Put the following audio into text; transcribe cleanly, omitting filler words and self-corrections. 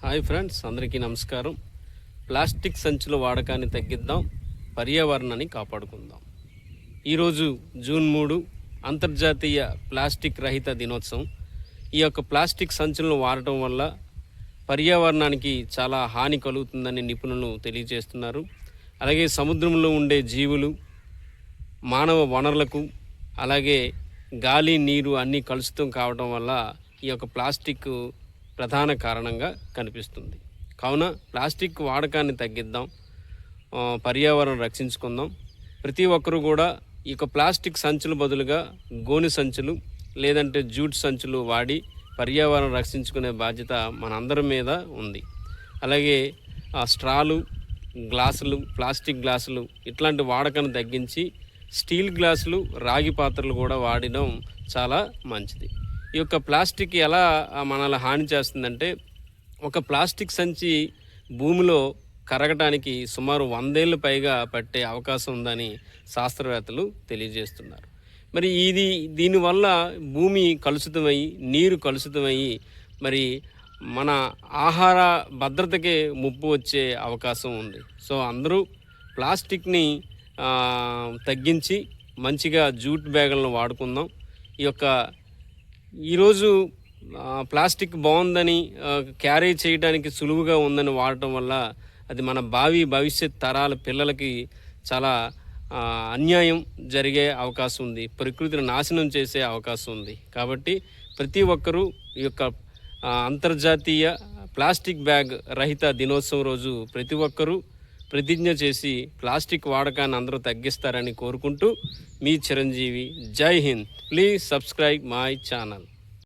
Hi friends, అందరికీ నమస్కారం. Plastic సంచుల వాడకాన్ని తగ్గిద్దాం, పర్యావరణాన్ని కాపాడుకుందాం. ఈరోజు జూన్ 3 అంతర్జాతీయ ప్లాస్టిక్ రహిత దినోత్సవం. ఈ యొక్క ప్లాస్టిక్ సంచులను వాడటం వల్ల పర్యావరణానికి చాలా హాని కలుగుతుందని నిపుణులు తెలియజేస్తున్నారు. అలాగే సముద్రంలో ఉండే జీవులు, మానవ వనరులకు, అలాగే గాలి, నీరు అన్నీ కలుషితం కావడం వల్ల ఈ యొక్క ప్లాస్టిక్ ప్రధాన కారణంగా కనిపిస్తుంది. కావున ప్లాస్టిక్ వాడకాన్ని తగ్గిద్దాం, పర్యావరణం రక్షించుకుందాం. ప్రతి ఒక్కరూ కూడా ఈ యొక్క ప్లాస్టిక్ సంచుల బదులుగా గోనె సంచులు లేదంటే జూట్ సంచులు వాడి పర్యావరణం రక్షించుకునే బాధ్యత మనందరి మీద ఉంది. అలాగే స్ట్రాలు, గ్లాసులు, ప్లాస్టిక్ గ్లాసులు ఇట్లాంటి వాడకాన్ని తగ్గించి స్టీల్ గ్లాసులు, రాగి పాత్రలు కూడా వాడడం చాలా మంచిది. ఈ యొక్క ప్లాస్టిక్ ఎలా మనల్ని హాని చేస్తుందంటే, ఒక ప్లాస్టిక్ సంచి భూమిలో కరగటానికి సుమారు 100 ఏళ్ళు పైగా పట్టే అవకాశం ఉందని శాస్త్రవేత్తలు తెలియజేస్తున్నారు. మరి దీనివల్ల భూమి కలుషితమయ్యి, నీరు కలుషితమయ్యి, మరి మన ఆహార భద్రతకే ముప్పు వచ్చే అవకాశం ఉంది. సో అందరూ ప్లాస్టిక్ని తగ్గించి మంచిగా జూట్ బ్యాగులను వాడుకుందాం. ఈరోజు ప్లాస్టిక్ బాగుందని, క్యారీ చేయడానికి సులువుగా ఉందని వాడటం వల్ల అది మన భవిష్యత్ తరాల పిల్లలకి చాలా అన్యాయం జరిగే అవకాశం ఉంది, ప్రకృతిని నాశనం చేసే అవకాశం ఉంది. కాబట్టి ప్రతి ఒక్కరూ ఈ యొక్క అంతర్జాతీయ ప్లాస్టిక్ బ్యాగ్ రహిత దినోత్సవం రోజు ప్రతి ఒక్కరూ ప్రతిజ్ఞ చేసి ప్లాస్టిక్ వాడకాన్ని అందరూ తగ్గిస్తారని కోరుకుంటూ, మీ చిరంజీవి. జై Hind. Please subscribe my channel.